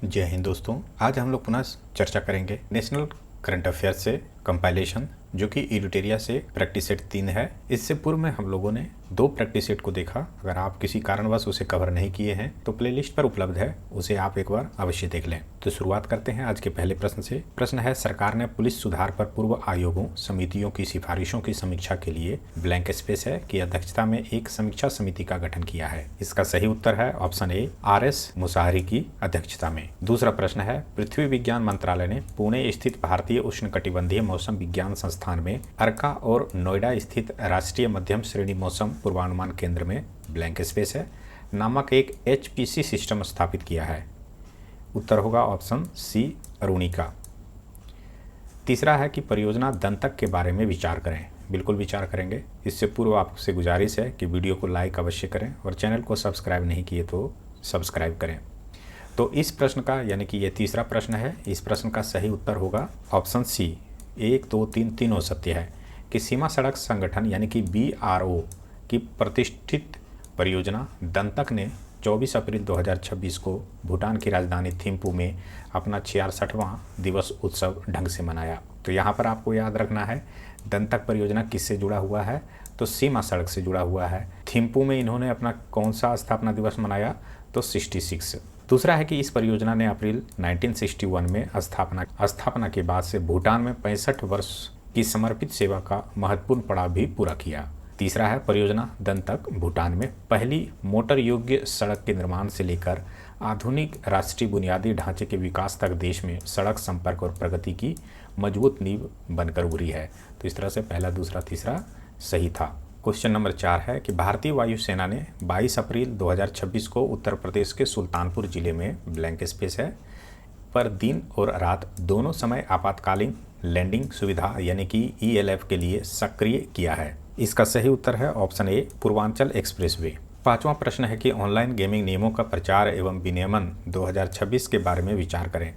जय हिंद दोस्तों। आज हम लोग पुनः चर्चा करेंगे नेशनल करंट अफेयर्स से कंपाइलेशन, जो कि एडिटोरिया से प्रैक्टिस सेट 3 है। इससे पूर्व में हम लोगों ने 2 प्रैक्टिस सेट को देखा। अगर आप किसी कारणवश उसे कवर नहीं किए हैं तो प्लेलिस्ट पर उपलब्ध है, उसे आप एक बार अवश्य देख लें। तो शुरुआत करते हैं आज के पहले प्रश्न से। प्रश्न है, सरकार ने पुलिस सुधार पर पूर्व आयोगों समितियों की सिफारिशों की समीक्षा के लिए ब्लैंक स्पेस है की अध्यक्षता में एक समीक्षा समिति का गठन किया है। इसका सही उत्तर है ऑप्शन ए, RS मुसाहरी की अध्यक्षता में। दूसरा प्रश्न है, पृथ्वी विज्ञान मंत्रालय ने पुणे स्थित भारतीय उष्णकटिबंधीय मौसम विज्ञान संस्थान में अर्का और नोएडा स्थित राष्ट्रीय मध्यम श्रेणी मौसम पूर्वानुमान केंद्र में ब्लैंक स्पेस है नामक एक HPC सिस्टम स्थापित किया है। उत्तर होगा ऑप्शन सी, अरुणिका। तीसरा है कि परियोजना दंतक के बारे में विचार करें। बिल्कुल विचार करेंगे। इससे पूर्व आपसे गुजारिश है कि वीडियो को लाइक अवश्य करें और चैनल को सब्सक्राइब नहीं किए तो सब्सक्राइब करें। तो इस प्रश्न का, यानी कि ये तीसरा प्रश्न है, इस प्रश्न का सही उत्तर होगा ऑप्शन सी। 1, 2, 3 तीनों सत्य है कि सीमा सड़क संगठन यानी कि BRO की प्रतिष्ठित परियोजना दंतक ने 24 अप्रैल 2026 को भूटान की राजधानी थिम्पू में अपना 66वां दिवस उत्सव ढंग से मनाया। तो यहाँ पर आपको याद रखना है, दंतक परियोजना किससे जुड़ा हुआ है, तो सीमा सड़क से जुड़ा हुआ है। थिम्पू में इन्होंने अपना कौन सा स्थापना दिवस मनाया, तो 66। दूसरा है कि इस परियोजना ने अप्रैल 1961 में स्थापना के बाद से भूटान में 65 वर्ष की समर्पित सेवा का महत्वपूर्ण पड़ाव भी पूरा किया। तीसरा है, परियोजना दंतक भूटान में पहली मोटर योग्य सड़क के निर्माण से लेकर आधुनिक राष्ट्रीय बुनियादी ढांचे के विकास तक देश में सड़क संपर्क और प्रगति की मजबूत नींव बनकर उभरी है। तो इस तरह से पहला, दूसरा, तीसरा सही था। क्वेश्चन नंबर 4 है कि भारतीय वायुसेना ने 22 अप्रैल 2026 को उत्तर प्रदेश के सुल्तानपुर जिले में ब्लैंक स्पेस है पर दिन और रात दोनों समय आपातकालीन लैंडिंग सुविधा यानी कि ELF के लिए सक्रिय किया है। इसका सही उत्तर है ऑप्शन ए, पूर्वांचल एक्सप्रेसवे। पांचवा प्रश्न है कि ऑनलाइन गेमिंग नियमों का प्रचार एवं विनियमन 2026 के बारे में विचार करें।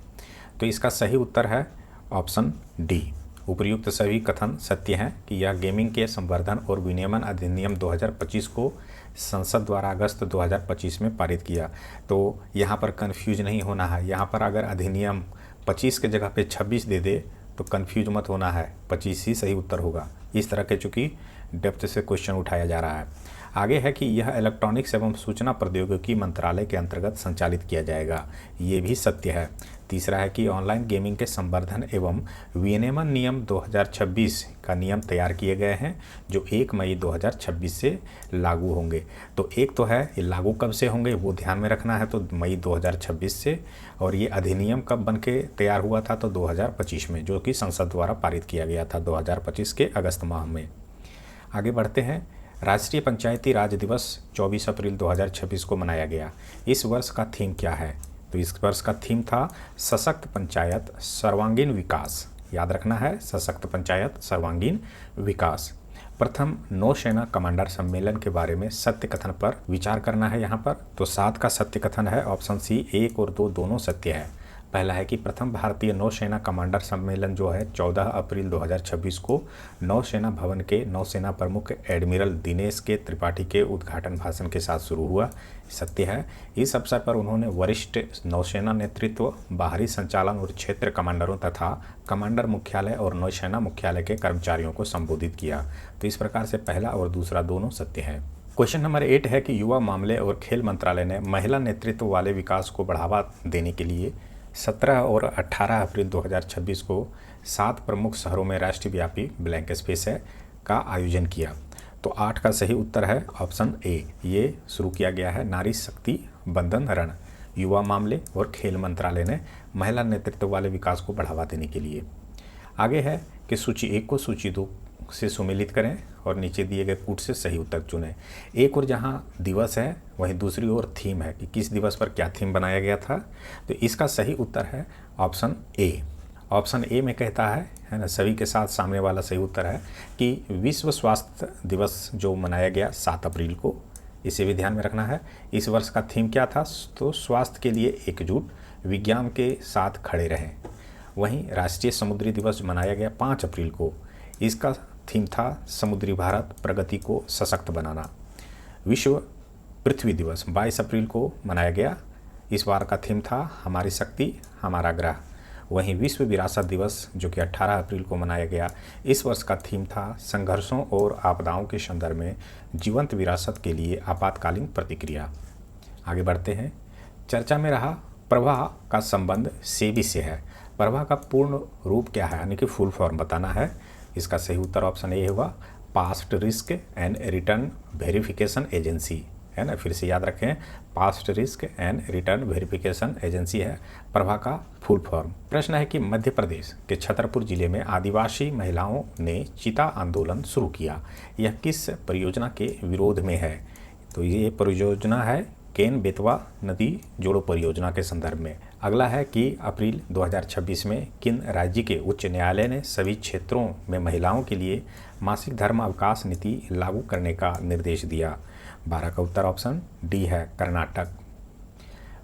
तो इसका सही उत्तर है ऑप्शन डी। उपर्युक्त सभी कथन सत्य हैं कि यह गेमिंग के संवर्धन और विनियमन अधिनियम 2025 को संसद द्वारा अगस्त 2025 में पारित किया। तो यहाँ पर कंफ्यूज नहीं होना है। यहाँ पर अगर अधिनियम 25 के जगह पे 26 दे दे तो कंफ्यूज मत होना है, 25 ही सही उत्तर होगा। इस तरह के चूँकि डेप्थ से क्वेश्चन उठाया जा रहा है। आगे है कि यह इलेक्ट्रॉनिक्स एवं सूचना प्रौद्योगिकी मंत्रालय के अंतर्गत संचालित किया जाएगा, ये भी सत्य है। तीसरा है कि ऑनलाइन गेमिंग के संवर्धन एवं विनियमन नियम 2026 का नियम तैयार किए गए हैं जो 1 मई 2026 से लागू होंगे। तो एक तो है ये लागू कब से होंगे वो ध्यान में रखना है, तो मई 2026 से, और ये अधिनियम कब बन के तैयार हुआ था, तो 2025 में, जो कि संसद द्वारा पारित किया गया था 2025 के अगस्त माह में। आगे बढ़ते हैं। राष्ट्रीय पंचायती राज दिवस 24 अप्रैल 2026 को मनाया गया। इस वर्ष का थीम क्या है, तो इस वर्ष का थीम था सशक्त पंचायत सर्वांगीण विकास। याद रखना है, सशक्त पंचायत सर्वांगीण विकास। प्रथम नौसेना कमांडर सम्मेलन के बारे में सत्य कथन पर विचार करना है यहाँ पर। तो 7 का सत्य कथन है ऑप्शन सी। 1 और 2 दोनों सत्य है। पहला है कि प्रथम भारतीय नौसेना कमांडर सम्मेलन जो है 14 अप्रैल 2026 को नौसेना भवन के नौसेना प्रमुख एडमिरल दिनेश के त्रिपाठी के उद्घाटन भाषण के साथ शुरू हुआ। सत्य है। इस अवसर पर उन्होंने वरिष्ठ नौसेना नेतृत्व, बाहरी संचालन और क्षेत्र कमांडरों तथा कमांडर मुख्यालय और नौसेना मुख्यालय के कर्मचारियों को संबोधित किया। तो इस प्रकार से पहला और दूसरा दोनों सत्य है। क्वेश्चन नंबर 8 है कि युवा मामले और खेल मंत्रालय ने महिला नेतृत्व वाले विकास को बढ़ावा देने के लिए 17 और 18 अप्रैल 2026 को 7 प्रमुख शहरों में राष्ट्रव्यापी ब्लैंक स्पेस है का आयोजन किया। तो 8 का सही उत्तर है ऑप्शन ए। ये शुरू किया गया है नारी शक्ति बंधन रण, युवा मामले और खेल मंत्रालय ने महिला नेतृत्व वाले विकास को बढ़ावा देने के लिए। आगे है कि सूची 1 को सूची 2 से सुमेलित करें और नीचे दिए गए पुट से सही उत्तर चुनें। एक और जहां दिवस है वहीं दूसरी ओर थीम है कि किस दिवस पर क्या थीम बनाया गया था। तो इसका सही उत्तर है ऑप्शन ए। ऑप्शन ए में कहता है ना, सभी के साथ सामने वाला सही उत्तर है कि विश्व स्वास्थ्य दिवस जो मनाया गया 7 अप्रैल को, इसे भी ध्यान में रखना है। इस वर्ष का थीम क्या था, तो स्वास्थ्य के लिए एकजुट, विज्ञान के साथ खड़े रहें। वहीं राष्ट्रीय समुद्री दिवस मनाया गया 5 अप्रैल को, इसका थीम था समुद्री भारत, प्रगति को सशक्त बनाना। विश्व पृथ्वी दिवस 22 अप्रैल को मनाया गया, इस बार का थीम था हमारी शक्ति हमारा ग्रह। वहीं विश्व विरासत दिवस जो कि 18 अप्रैल को मनाया गया, इस वर्ष का थीम था संघर्षों और आपदाओं के संदर्भ में जीवंत विरासत के लिए आपातकालीन प्रतिक्रिया। आगे बढ़ते हैं। चर्चा में रहा प्रभा का संबंध सेबी से है। प्रभा का पूर्ण रूप क्या है, यानी कि फुल फॉर्म बताना है। इसका सही उत्तर ऑप्शन ए होगा, past risk and return verification agency, है ना। फिर से याद रखें, past risk and return verification agency है प्रभा का फुल फॉर्म। प्रश्न है कि मध्य प्रदेश के छतरपुर जिले में आदिवासी महिलाओं ने चीता आंदोलन शुरू किया। यह किस परियोजना के विरोध में है? तो ये परियोजना है केन बेतवा नदी जोड़ो परियोजना के संदर्भ में। अगला है कि अप्रैल 2026 में किन राज्य के उच्च न्यायालय ने सभी क्षेत्रों में महिलाओं के लिए मासिक धर्म अवकाश नीति लागू करने का निर्देश दिया? 12 का उत्तर ऑप्शन डी है, कर्नाटक।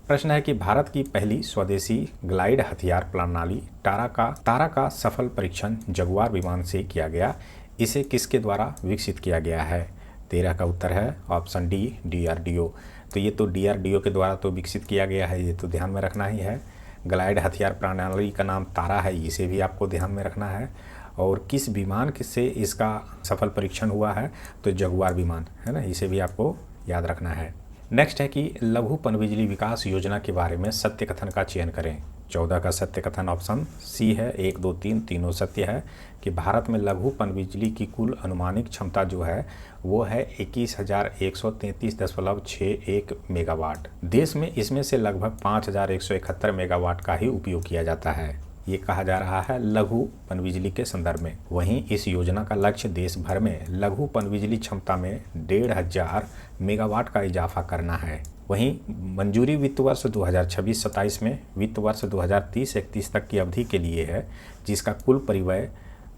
प्रश्न है कि भारत की पहली स्वदेशी ग्लाइड हथियार प्रणाली तारा का सफल परीक्षण जगुआर विमान से किया गया। इसे किसके द्वारा विकसित किया गया है? 13 का उत्तर है ऑप्शन डी, DRDO। तो ये तो DRDO के द्वारा तो विकसित किया गया है, ये तो ध्यान में रखना ही है। ग्लाइड हथियार प्रणाली का नाम तारा है, इसे भी आपको ध्यान में रखना है। और किस विमान से इसका सफल परीक्षण हुआ है? तो जगुआर विमान, है ना, इसे भी आपको याद रखना है। नेक्स्ट है कि लघु पनबिजली विकास योजना के बारे में सत्य कथन का चयन करें। 14 का सत्य कथन ऑप्शन सी है, 1, 2, 3 तीनों सत्य है कि भारत में लघु पनबिजली की कुल अनुमानित क्षमता जो है वो है 21,133.61 मेगावाट। देश में इसमें से लगभग 5,171 मेगावाट का ही उपयोग किया जाता है। ये कहा जा रहा है लघु पनबिजली के संदर्भ में। वहीं इस योजना का लक्ष्य देश भर में लघु पनबिजली क्षमता में 1,500 मेगावाट का इजाफा करना है। वहीं मंजूरी वित्त वर्ष 2026-27 में वित्त वर्ष 2030-31 तक की अवधि के लिए है, जिसका कुल परिव्यय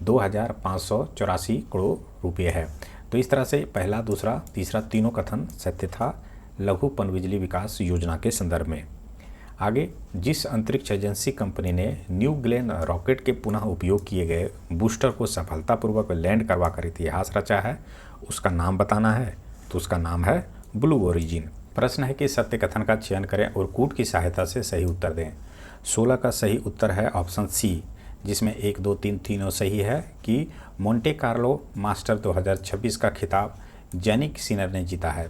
2,584 करोड़ रुपये है। तो इस तरह से पहला, दूसरा, तीसरा तीनों कथन सत्य था लघु पनबिजली विकास योजना के संदर्भ में। आगे, जिस अंतरिक्ष एजेंसी कंपनी ने न्यू ग्लेन रॉकेट के पुनः उपयोग किए गए बूस्टर को सफलतापूर्वक लैंड करवाकर इतिहास रचा है, उसका नाम बताना है। तो उसका नाम है ब्लू ओरिजिन। प्रश्न है कि सत्य कथन का चयन करें और कूट की सहायता से सही उत्तर दें। 16 का सही उत्तर है ऑप्शन सी, जिसमें 1, 2, 3 तीनों सही है कि मोंटे कार्लो मास्टर 2026 का खिताब जैनिक सिनर ने जीता है।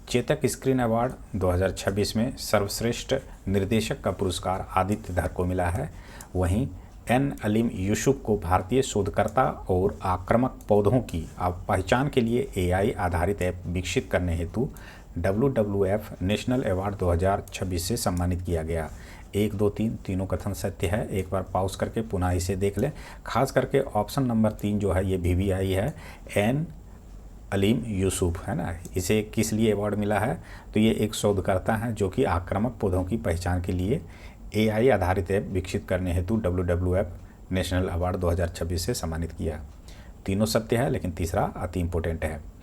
चेतक स्क्रीन अवार्ड 2026 में सर्वश्रेष्ठ निर्देशक का पुरस्कार आदित्य धर को मिला है। वहीं एन अलीम यूसुफ को भारतीय शोधकर्ता और आक्रामक पौधों की पहचान के लिए AI आधारित ऐप विकसित करने हेतु WWF नेशनल अवार्ड 2026 से सम्मानित किया गया। 1, 2, 3 तीनों कथन सत्य है। एक बार पॉज करके पुनः इसे देख लें। खास करके ऑप्शन नंबर 3 जो है ये VVI है, एन अलीम यूसुफ, है ना। इसे किस लिए अवार्ड मिला है? तो ये एक शोधकर्ता हैं जो कि आक्रामक पौधों की पहचान के लिए AI आधारित ऐप विकसित करने हेतु WWF नेशनल अवार्ड 2026 से सम्मानित किया। तीनों सत्य है, लेकिन तीसरा अति इम्पोर्टेंट है।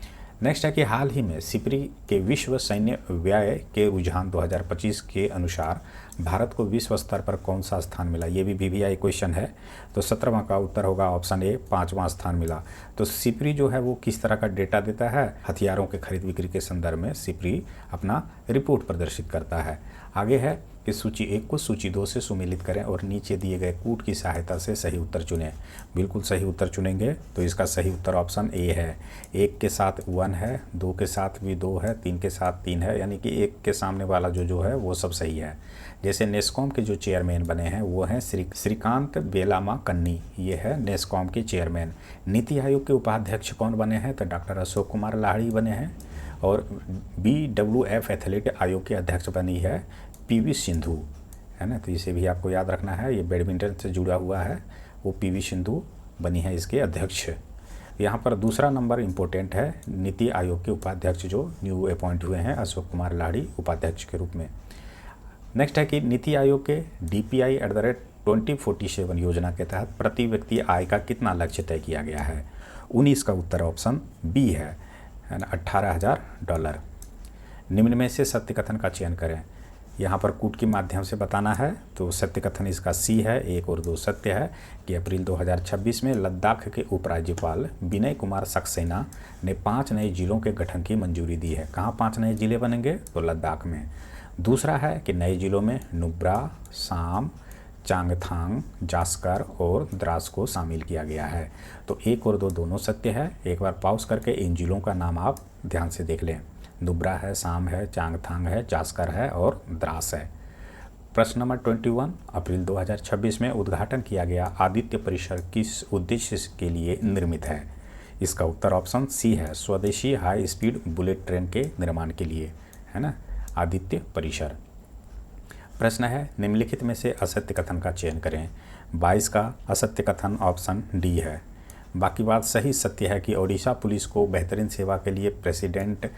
नेक्स्ट है कि हाल ही में सिपरी के विश्व सैन्य व्यय के रुझान 2025 के अनुसार भारत को विश्व स्तर पर कौन सा स्थान मिला? ये भी VVI क्वेश्चन है। तो 17वां का उत्तर होगा ऑप्शन ए, 5वां स्थान मिला। तो सिपरी जो है वो किस तरह का डेटा देता है? हथियारों के खरीद बिक्री के संदर्भ में सिपरी अपना रिपोर्ट प्रदर्शित करता है। आगे है कि सूची 1 को सूची 2 से सुमेलित करें और नीचे दिए गए कूट की सहायता से सही उत्तर चुनें। बिल्कुल सही उत्तर चुनेंगे तो इसका सही उत्तर ऑप्शन ए है। 1 के साथ 1 है, 2 के साथ भी 2 है, 3 के साथ 3 है, यानी कि 1 के सामने वाला जो है वो सब सही है। जैसे नेस्कॉम के जो चेयरमैन बने हैं वो हैं श्रीकांत बेलामा कन्नी, ये है नेस्कॉम के चेयरमैन। नीति आयोग के उपाध्यक्ष कौन बने हैं? तो डॉक्टर अशोक कुमार लाहिड़ी बने हैं। और BWF एथलीट आयोग के अध्यक्ष बनी है PV सिंधु, है ना। तो इसे भी आपको याद रखना है, ये बैडमिंटन से जुड़ा हुआ है, वो PV सिंधु बनी है इसके अध्यक्ष। यहाँ पर दूसरा नंबर इम्पोर्टेंट है, नीति आयोग के उपाध्यक्ष जो न्यू अपॉइंट हुए हैं अशोक कुमार लाहिड़ी उपाध्यक्ष के रूप में। नेक्स्ट है कि नीति आयोग के DPI@2047 योजना के तहत प्रति व्यक्ति आय का कितना लक्ष्य तय किया गया है? 19 का उत्तर ऑप्शन बी है ना, $18,000। निम्न में से सत्य कथन का चयन करें। यहाँ पर कूट के माध्यम से बताना है। तो सत्य कथन इसका सी है, 1 और 2 सत्य है कि अप्रैल 2026 में लद्दाख के उपराज्यपाल विनय कुमार सक्सेना ने 5 नए जिलों के गठन की मंजूरी दी है। कहाँ 5 नए जिले बनेंगे? तो लद्दाख में। दूसरा है कि नए जिलों में नुब्रा, साम, चांगथांग, जास्कर और द्रास को शामिल किया गया है। तो 1 और 2 दोनों सत्य है। एक बार पॉज करके इन जिलों का नाम आप ध्यान से देख लें। नुब्रा है, साम है, चांगथांग है, जास्कर है और द्रास है। प्रश्न नंबर 21, अप्रैल 2026 में उद्घाटन किया गया आदित्य परिसर किस उद्देश्य के लिए निर्मित है? इसका उत्तर ऑप्शन सी है, स्वदेशी हाई स्पीड बुलेट ट्रेन के निर्माण के लिए, है ना, आदित्य परिसर। प्रश्न है, निम्नलिखित में से असत्य कथन का चयन करें। 22 का असत्य कथन ऑप्शन डी है। बाकी बात सही सत्य है कि ओडिशा पुलिस को बेहतरीन सेवा के लिए प्रेसिडेंट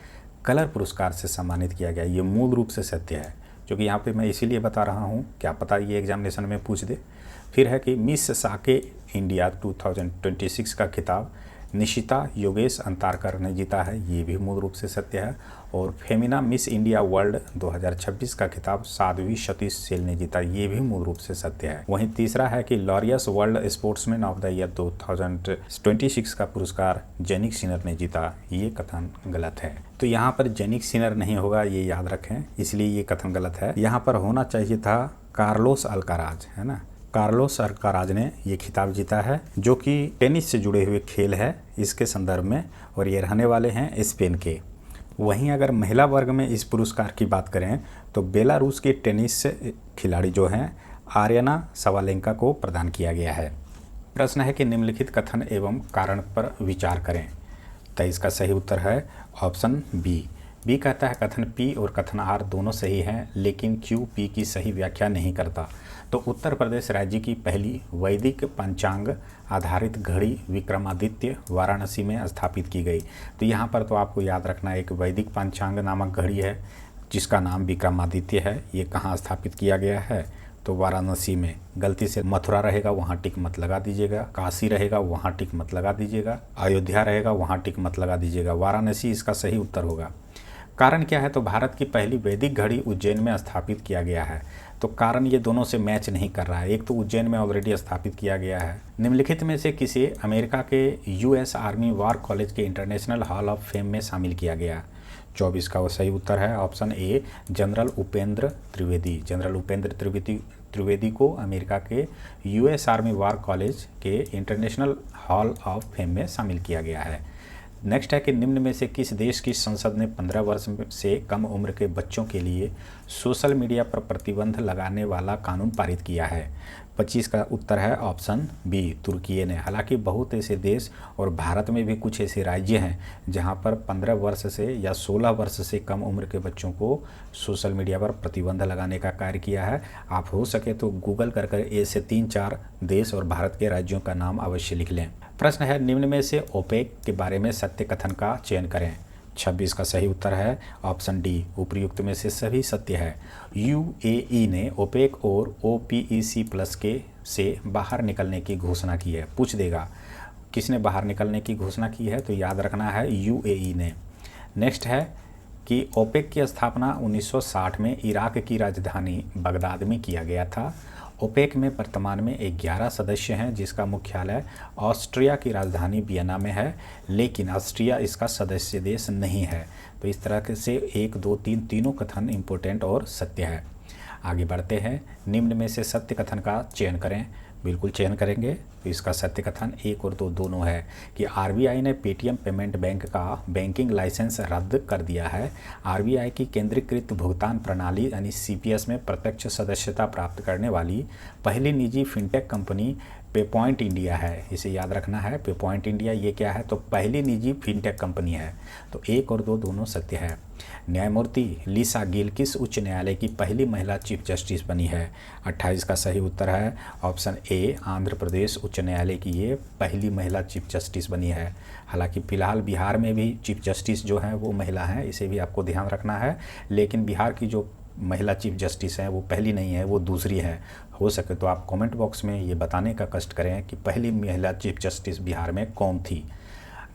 कलर पुरस्कार से सम्मानित किया गया। ये मूल रूप से सत्य है, क्योंकि यहाँ पे मैं इसीलिए बता रहा हूँ, क्या पता ये एग्जामिनेशन में पूछ दे। फिर है कि मिस साके इंडिया 2026 का खिताब निशिता योगेश अंतारकर ने जीता है। ये भी मूल रूप से सत्य है। और फेमिना मिस इंडिया वर्ल्ड 2026 का खिताब साध्वी सतीश सेल ने जीता। ये भी मूल रूप से सत्य है। वहीं तीसरा है कि Laureus world sportsman of the year 2026 का पुरस्कार जेनिक सिनर ने जीता। ये कथन गलत है। तो यहाँ पर जेनिक सिनर नहीं होगा, ये याद रखें, इसलिए ये कथन गलत है। यहाँ पर होना चाहिए था कार्लोस अल्काराज, है ना। कार्लोस अल्काराज ने ये खिताब जीता है, जो कि टेनिस से जुड़े हुए खेल है इसके संदर्भ में, और ये रहने वाले हैं स्पेन के। वहीं अगर महिला वर्ग में इस पुरस्कार की बात करें तो बेलारूस की टेनिस खिलाड़ी जो हैं आर्यना सवालेंका को प्रदान किया गया है। प्रश्न है कि निम्नलिखित कथन एवं कारण पर विचार करें। तो इसका सही उत्तर है ऑप्शन बी। बी कहता है कथन पी और कथन आर दोनों सही हैं, लेकिन क्यू पी की सही व्याख्या नहीं करता। तो उत्तर प्रदेश राज्य की पहली वैदिक पंचांग आधारित घड़ी विक्रमादित्य वाराणसी में स्थापित की गई। तो यहाँ पर तो आपको याद रखना, एक वैदिक पंचांग नामक घड़ी है जिसका नाम विक्रमादित्य है। ये कहाँ स्थापित किया गया है? तो वाराणसी में। गलती से मथुरा रहेगा वहाँ टिक मत लगा दीजिएगा, काशी रहेगा वहाँ टिक मत लगा दीजिएगा, अयोध्या रहेगा वहाँ टिक मत लगा दीजिएगा, वाराणसी इसका सही उत्तर होगा। कारण क्या है? तो भारत की पहली वैदिक घड़ी उज्जैन में स्थापित किया गया है। तो कारण ये दोनों से मैच नहीं कर रहा है। एक तो उज्जैन में ऑलरेडी स्थापित किया गया है। निम्नलिखित में से किसे अमेरिका के यूएस आर्मी वॉर कॉलेज के इंटरनेशनल हॉल ऑफ फेम में शामिल किया गया? 24 का वो सही उत्तर है ऑप्शन ए, जनरल उपेंद्र त्रिवेदी। जनरल उपेंद्र त्रिवेदी को अमेरिका के यूएस आर्मी वॉर कॉलेज के इंटरनेशनल हॉल ऑफ फेम में शामिल किया गया है। नेक्स्ट है कि निम्न में से किस देश की संसद ने 15 वर्ष से कम उम्र के बच्चों के लिए सोशल मीडिया पर प्रतिबंध लगाने वाला कानून पारित किया है? 25 का उत्तर है ऑप्शन बी, तुर्की ने। हालांकि बहुत ऐसे देश और भारत में भी कुछ ऐसे राज्य हैं जहां पर 15 वर्ष से या 16 वर्ष से कम उम्र के बच्चों को सोशल मीडिया पर प्रतिबंध लगाने का कार्य किया है। आप हो सके तो गूगल कर ऐसे 3-4 देश और भारत के राज्यों का नाम अवश्य लिख लें। प्रश्न है, निम्न में से ओपेक के बारे में सत्य कथन का चयन करें। 26 का सही उत्तर है ऑप्शन डी, उपयुक्त में से सभी सत्य है। यूएई ने ओपेक और ओपीईसी प्लस के से बाहर निकलने की घोषणा की है। पूछ देगा किसने बाहर निकलने की घोषणा की है, तो याद रखना है यूएई ने। नेक्स्ट है कि ओपेक की स्थापना 1960 में इराक की राजधानी बगदाद में किया गया था। ओपेक में वर्तमान में 11 सदस्य हैं, जिसका मुख्यालय ऑस्ट्रिया की राजधानी वियना में है, लेकिन ऑस्ट्रिया इसका सदस्य देश नहीं है। तो इस तरह से 1, 2, 3 तीनों कथन इम्पोर्टेंट और सत्य है। आगे बढ़ते हैं। निम्न में से सत्य कथन का चयन करें। बिल्कुल चयन करेंगे। तो इसका सत्य कथन 1 और 2 दोनों है कि आरबीआई ने पेटीएम पेमेंट बैंक का बैंकिंग लाइसेंस रद्द कर दिया है। आरबीआई की केंद्रीकृत भुगतान प्रणाली यानी सीपीएस में प्रत्यक्ष सदस्यता प्राप्त करने वाली पहली निजी फिनटेक कंपनी पेपॉइंट इंडिया है। इसे याद रखना है। पेपॉइंट इंडिया ये क्या है? तो पहली निजी फिनटेक कंपनी है। तो 1 और 2 दोनों सत्य है। न्यायमूर्ति लिसा गिल किस उच्च न्यायालय की पहली महिला चीफ जस्टिस बनी है? 28 का सही उत्तर है ऑप्शन ए, आंध्र प्रदेश उच्च न्यायालय की ये पहली महिला चीफ जस्टिस बनी है। हालांकि फिलहाल बिहार में भी चीफ जस्टिस जो हैं वो महिला हैं, इसे भी आपको ध्यान रखना है। लेकिन बिहार की जो महिला चीफ जस्टिस हैं वो पहली नहीं है, वो दूसरी है। हो सके तो आप कमेंट बॉक्स में ये बताने का कष्ट करें कि पहली महिला चीफ जस्टिस बिहार में कौन थी।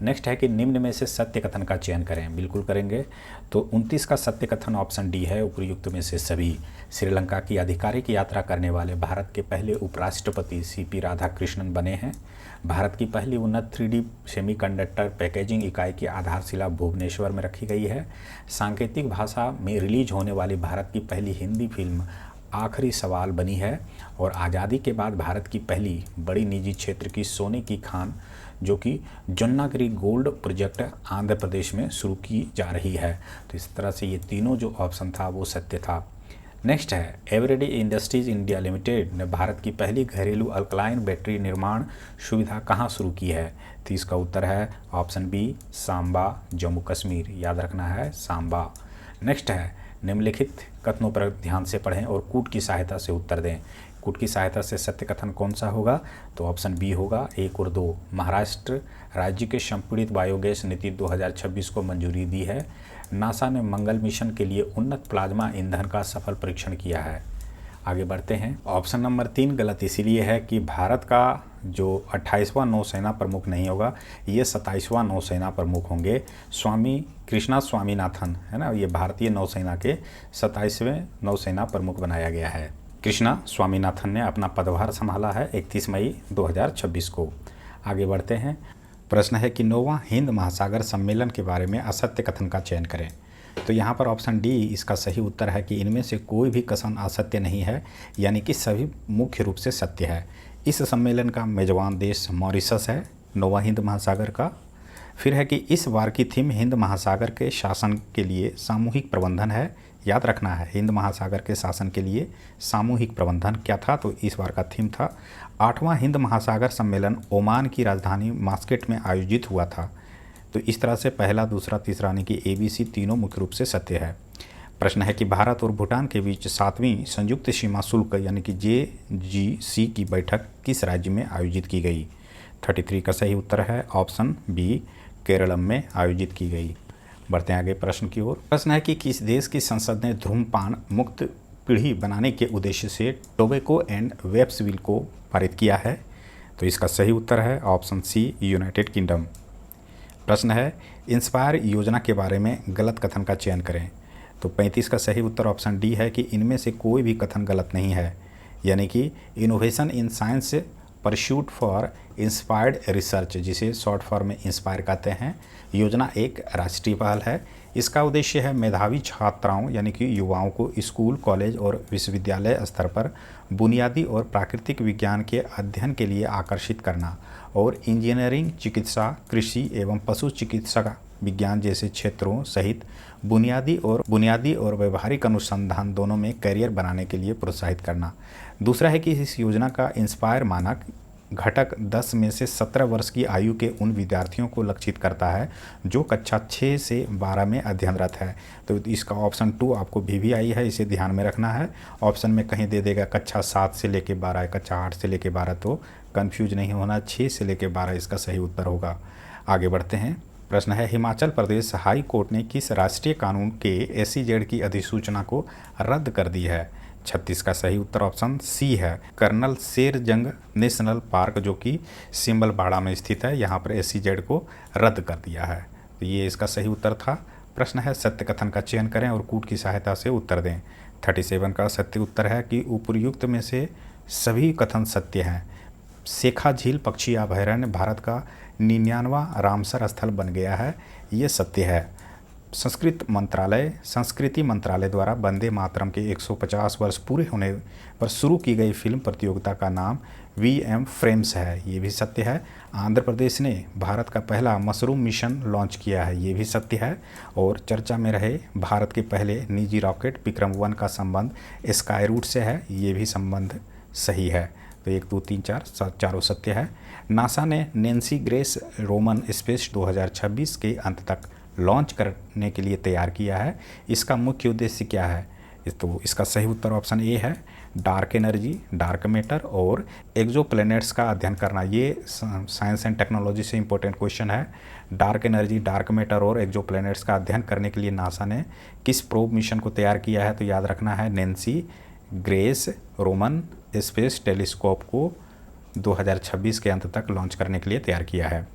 नेक्स्ट है कि निम्न में से सत्य कथन का चयन करें। बिल्कुल करेंगे। तो 29 का सत्य कथन ऑप्शन डी है, उपयुक्त में से सभी। श्रीलंका की आधिकारिक यात्रा करने वाले भारत के पहले उपराष्ट्रपति सीपी राधाकृष्णन बने हैं। भारत की पहली उन्नत 3D सेमीकंडक्टर पैकेजिंग इकाई की आधारशिला भुवनेश्वर में रखी गई है। सांकेतिक भाषा में रिलीज होने वाली भारत की पहली हिंदी फिल्म आखिरी सवाल बनी है। और आज़ादी के बाद भारत की पहली बड़ी निजी क्षेत्र की सोने की खान जो कि जन्नागिरी गोल्ड प्रोजेक्ट आंध्र प्रदेश में शुरू की जा रही है। तो इस तरह से ये तीनों जो ऑप्शन था वो सत्य था। नेक्स्ट है, एवरीडे इंडस्ट्रीज इंडिया लिमिटेड ने भारत की पहली घरेलू अल्कलाइन बैटरी निर्माण सुविधा कहाँ शुरू की है? तो इसका उत्तर है ऑप्शन बी, सांबा, जम्मू कश्मीर। याद रखना है सांबा। नेक्स्ट है, निम्नलिखित कथनों पर ध्यान से पढ़ें और कूट की सहायता से उत्तर दें। कूट की सहायता से सत्य कथन कौन सा होगा? तो ऑप्शन बी होगा 1 और 2। महाराष्ट्र राज्य के संपीड़ित बायोगैस नीति 2026 को मंजूरी दी है। नासा ने मंगल मिशन के लिए उन्नत प्लाज्मा ईंधन का सफल परीक्षण किया है। आगे बढ़ते हैं। ऑप्शन नंबर 3 गलत इसीलिए है कि भारत का जो 28वां नौसेना प्रमुख नहीं होगा, ये 27वां नौसेना प्रमुख होंगे। स्वामी कृष्णा स्वामीनाथन है ना, ये भारतीय नौसेना के 27वें नौसेना प्रमुख बनाया गया है। कृष्णा स्वामीनाथन ने अपना पदभार संभाला है 31 मई 2026 को। आगे बढ़ते हैं। प्रश्न है कि 9वां हिंद महासागर सम्मेलन के बारे में असत्य कथन का चयन करें। तो यहाँ पर ऑप्शन डी इसका सही उत्तर है कि इनमें से कोई भी कथन असत्य नहीं है, यानी कि सभी मुख्य रूप से सत्य है। इस सम्मेलन का मेजबान देश मॉरिशस है, 9वां हिंद महासागर का। फिर है कि इस बार की थीम हिंद महासागर के शासन के लिए सामूहिक प्रबंधन है। याद रखना है, हिंद महासागर के शासन के लिए सामूहिक प्रबंधन क्या था? तो इस बार का थीम था 8वां हिंद महासागर सम्मेलन ओमान की राजधानी मास्केट में आयोजित हुआ था। तो इस तरह से पहला, दूसरा, तीसरा यानी कि ABC तीनों मुख्य रूप से सत्य है। प्रश्न है कि भारत और भूटान के बीच 7वीं संयुक्त सीमा शुल्क यानी कि JGC की बैठक किस राज्य में आयोजित की गई? 33 का सही उत्तर है ऑप्शन बी, केरलम में आयोजित की गई। बढ़ते हैं आगे प्रश्न की ओर। प्रश्न है कि किस देश की संसद ने धूम्रपान मुक्त पीढ़ी बनाने के उद्देश्य से टोबैको एंड वेप्स बिल को पारित किया है? तो इसका सही उत्तर है ऑप्शन सी, यूनाइटेड किंगडम। प्रश्न है, इंस्पायर योजना के बारे में गलत कथन का चयन करें। तो 35 का सही उत्तर ऑप्शन डी है कि इनमें से कोई भी कथन गलत नहीं है, यानी कि innovation in science pursuit for inspired research, जिसे शॉर्ट फॉर्म में इंस्पायर कहते हैं, योजना एक राष्ट्रीय पहल है। इसका उद्देश्य है मेधावी छात्राओं यानी कि युवाओं को स्कूल, कॉलेज और विश्वविद्यालय स्तर पर बुनियादी और प्राकृतिक विज्ञान के अध्ययन के लिए आकर्षित करना और इंजीनियरिंग, चिकित्सा, कृषि एवं पशु चिकित्सा विज्ञान जैसे क्षेत्रों सहित बुनियादी और व्यवहारिक अनुसंधान दोनों में करियर बनाने के लिए प्रोत्साहित करना। दूसरा है कि इस योजना का इंस्पायर मानक घटक 10 में से 17 वर्ष की आयु के उन विद्यार्थियों को लक्षित करता है जो कक्षा 6 से 12 में अध्ययनरत है। तो इसका ऑप्शन 2 आपको VVI है, इसे ध्यान में रखना है। ऑप्शन में कहीं दे देगा कक्षा 7 से लेके 12, कक्षा 8 से लेके 12, तो कंफ्यूज नहीं होना, 6 से लेके 12 इसका सही उत्तर होगा। आगे बढ़ते हैं। प्रश्न है, हिमाचल प्रदेश हाई कोर्ट ने किस राष्ट्रीय कानून के SEZ की अधिसूचना को रद्द कर दी है? 36 का सही उत्तर ऑप्शन सी है, कर्नल शेर जंग नेशनल पार्क जो कि सिंबलबाड़ा में स्थित है, यहाँ पर SEZ को रद्द कर दिया है। तो ये इसका सही उत्तर था। प्रश्न है, सत्य कथन का चयन करें और कूट की सहायता से उत्तर दें। 37 का सत्य उत्तर है कि उपर्युक्त में से सभी कथन सत्य हैं। शेखा झील पक्षी अभयारण्य भारत का 99वां रामसर स्थल बन गया है, ये सत्य है। संस्कृति मंत्रालय द्वारा वंदे मातरम के 150 वर्ष पूरे होने पर शुरू की गई फिल्म प्रतियोगिता का नाम VM फ्रेम्स है, ये भी सत्य है। आंध्र प्रदेश ने भारत का पहला मशरूम मिशन लॉन्च किया है, ये भी सत्य है। और चर्चा में रहे भारत के पहले निजी रॉकेट विक्रम 1 का संबंध स्काई रूट से है, ये भी संबंध सही है। तो 1, 2, 3, 4 चारों सत्य है। नासा ने नैन्सी ग्रेस रोमन स्पेस 2026 के अंत तक लॉन्च करने के लिए तैयार किया है। इसका मुख्य उद्देश्य क्या है? तो इसका सही उत्तर ऑप्शन ए है, डार्क एनर्जी, डार्क मैटर और एक्सोप्लैनेट्स का अध्ययन करना। ये साइंस एंड टेक्नोलॉजी से इंपॉर्टेंट क्वेश्चन है। डार्क एनर्जी, डार्क मैटर और एक्सोप्लैनेट्स का अध्ययन करने के लिए नासा ने किस प्रोब मिशन को तैयार किया है? तो याद रखना है, Nancy grace Roman space telescope को 2026 के अंत तक लॉन्च करने के लिए तैयार किया है।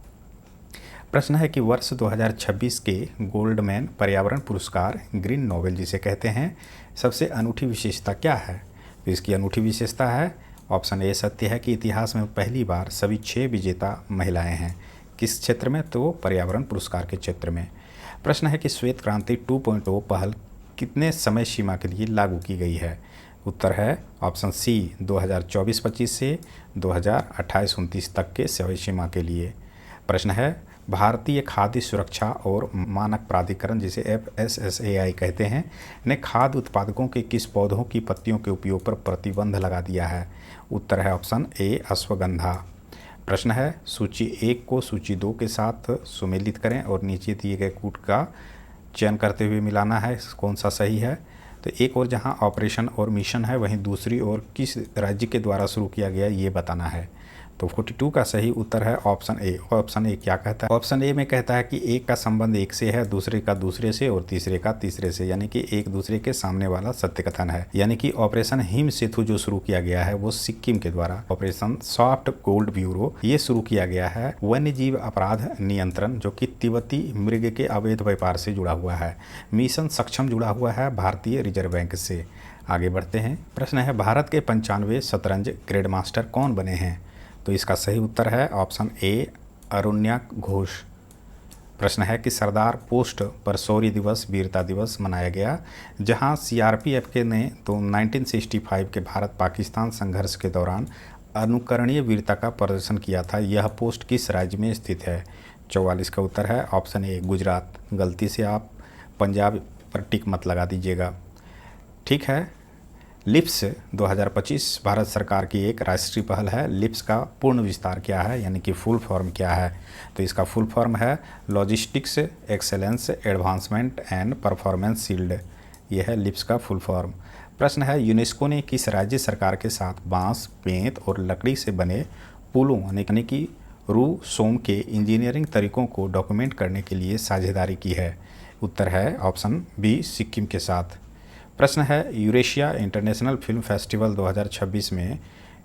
प्रश्न है कि वर्ष 2026 के गोल्डमैन पर्यावरण पुरस्कार ग्रीन नोबेल जिसे कहते हैं, सबसे अनूठी विशेषता क्या है? तो इसकी अनूठी विशेषता है ऑप्शन ए सत्य है कि इतिहास में पहली बार सभी 6 विजेता महिलाएं हैं। किस क्षेत्र में? तो पर्यावरण पुरस्कार के क्षेत्र में। प्रश्न है कि श्वेत क्रांति 2.0 पहल कितने समय सीमा के लिए लागू की गई है? उत्तर है ऑप्शन सी 2024-25 से 2028-29 तक के समय सीमा के लिए। प्रश्न है भारतीय खाद्य सुरक्षा और मानक प्राधिकरण जिसे FSSAI कहते हैं ने खाद्य उत्पादकों के किस पौधों की पत्तियों के उपयोग पर प्रतिबंध लगा दिया है? उत्तर है ऑप्शन ए अश्वगंधा। प्रश्न है सूची 1 को सूची 2 के साथ सुमेलित करें और नीचे दिए गए कूट का चयन करते हुए मिलाना है कौन सा सही है। तो एक और जहां ऑपरेशन और मिशन है वहीं दूसरी ओर किस राज्य के द्वारा शुरू किया गया ये बताना है। तो 42 का सही उत्तर है ऑप्शन ए। ऑप्शन ए क्या कहता है? ऑप्शन ए में कहता है कि एक का संबंध एक से है, दूसरे का दूसरे से और तीसरे का तीसरे से, यानी कि एक दूसरे के सामने वाला सत्य कथन है। यानी कि ऑपरेशन हिम सेतु जो शुरू किया गया है वो सिक्किम के द्वारा, ऑपरेशन सॉफ्ट गोल्ड ब्यूरो ये शुरू किया गया है वन्य जीव अपराध नियंत्रण जो कि तिब्बती मृग के अवैध व्यापार से जुड़ा हुआ है। मिशन सक्षम जुड़ा हुआ है भारतीय रिजर्व बैंक से। आगे बढ़ते हैं। प्रश्न है भारत के 95वें शतरंज ग्रैंड मास्टर कौन बने हैं? तो इसका सही उत्तर है ऑप्शन ए अरुण्या घोष। प्रश्न है कि सरदार पोस्ट पर शौर्य दिवस वीरता दिवस मनाया गया जहां CRPF के ने तो 1965 के भारत पाकिस्तान संघर्ष के दौरान अनुकरणीय वीरता का प्रदर्शन किया था। यह पोस्ट किस राज्य में स्थित है? 44 का उत्तर है ऑप्शन ए गुजरात। गलती से आप पंजाब पर टिक मत लगा दीजिएगा। ठीक है। लिप्स 2025 भारत सरकार की एक राष्ट्रीय पहल है। लिप्स का पूर्ण विस्तार क्या है यानी कि फुल फॉर्म क्या है? तो इसका फुल फॉर्म है logistics excellence advancement and performance shield. यह है लिप्स का फुल फॉर्म। प्रश्न है यूनेस्को ने किस राज्य सरकार के साथ बांस, बेंत और लकड़ी से बने पुलों यानी कि रू सोम के इंजीनियरिंग तरीकों को डॉक्यूमेंट करने के लिए साझेदारी की है? उत्तर है ऑप्शन बी सिक्किम के साथ। प्रश्न है यूरेशिया इंटरनेशनल फिल्म फेस्टिवल 2026 में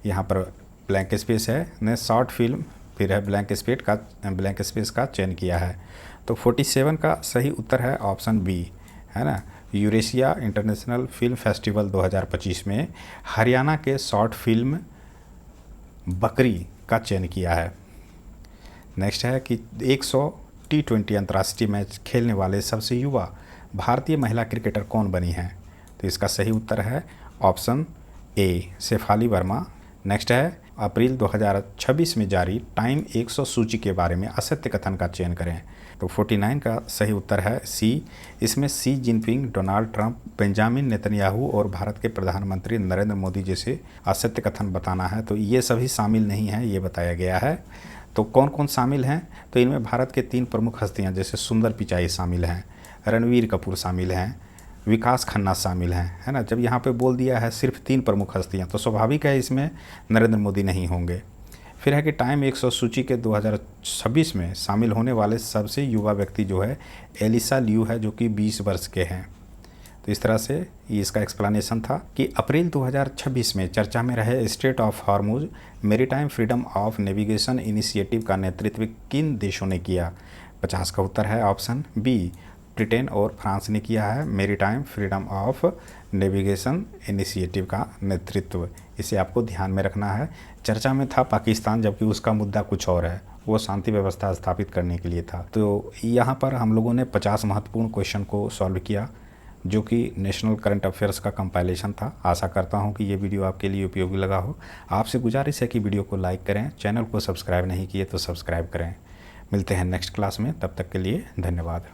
यहाँ पर ब्लैंक स्पेस है ने शॉर्ट फिल्म फिर है ब्लैंक स्पेस का चयन किया है। तो 47 का सही उत्तर है ऑप्शन बी है ना। यूरेशिया इंटरनेशनल फिल्म फेस्टिवल 2025 में हरियाणा के शॉर्ट फिल्म बकरी का चयन किया है। नेक्स्ट है कि 100 T20 अंतर्राष्ट्रीय मैच खेलने वाले सबसे युवा भारतीय महिला क्रिकेटर कौन बनी हैं? तो इसका सही उत्तर है option A Shefali Verma. Next है अप्रैल 2026 में जारी टाइम 100 सूची के बारे में असत्य कथन का चयन करें। तो 49 का सही उत्तर है सी। इसमें Xi Jinping, Donald Trump, Benjamin Netanyahu और भारत के प्रधानमंत्री नरेंद्र मोदी जैसे असत्य कथन बताना है। तो ये सभी शामिल नहीं हैं ये बताया गया है। तो कौन कौन शामिल हैं? तो इनमें भारत के 3 प्रमुख हस्तियां जैसे सुंदर पिचाई शामिल हैं, रणवीर कपूर शामिल हैं, विकास खन्ना शामिल हैं, है ना। जब यहाँ पे बोल दिया है सिर्फ 3 प्रमुख हस्तियाँ तो स्वाभाविक है इसमें नरेंद्र मोदी नहीं होंगे। फिर है कि टाइम 100 सूची के 2026 में शामिल होने वाले सबसे युवा व्यक्ति जो है एलिसा लियू है जो कि 20 वर्ष के हैं। तो इस तरह से ये इसका एक्सप्लेनेशन था कि अप्रैल 2026 में चर्चा में रहे straight of Hormuz maritime freedom of navigation initiative का नेतृत्व किन देशों ने किया? 50 का उत्तर है ऑप्शन बी ब्रिटेन और फ्रांस ने किया है maritime freedom of navigation initiative का नेतृत्व। इसे आपको ध्यान में रखना है। चर्चा में था पाकिस्तान जबकि उसका मुद्दा कुछ और है, वो शांति व्यवस्था स्थापित करने के लिए था। तो यहाँ पर हम लोगों ने 50 महत्वपूर्ण क्वेश्चन को सॉल्व किया जो कि नेशनल करंट अफेयर्स का कंपाइलेशन था। आशा करता हूँ कि ये वीडियो आपके लिए उपयोगी लगा हो। आपसे गुजारिश है कि वीडियो को लाइक करें, चैनल को सब्सक्राइब नहीं किए तो सब्सक्राइब करें। मिलते हैं नेक्स्ट क्लास में, तब तक के लिए धन्यवाद।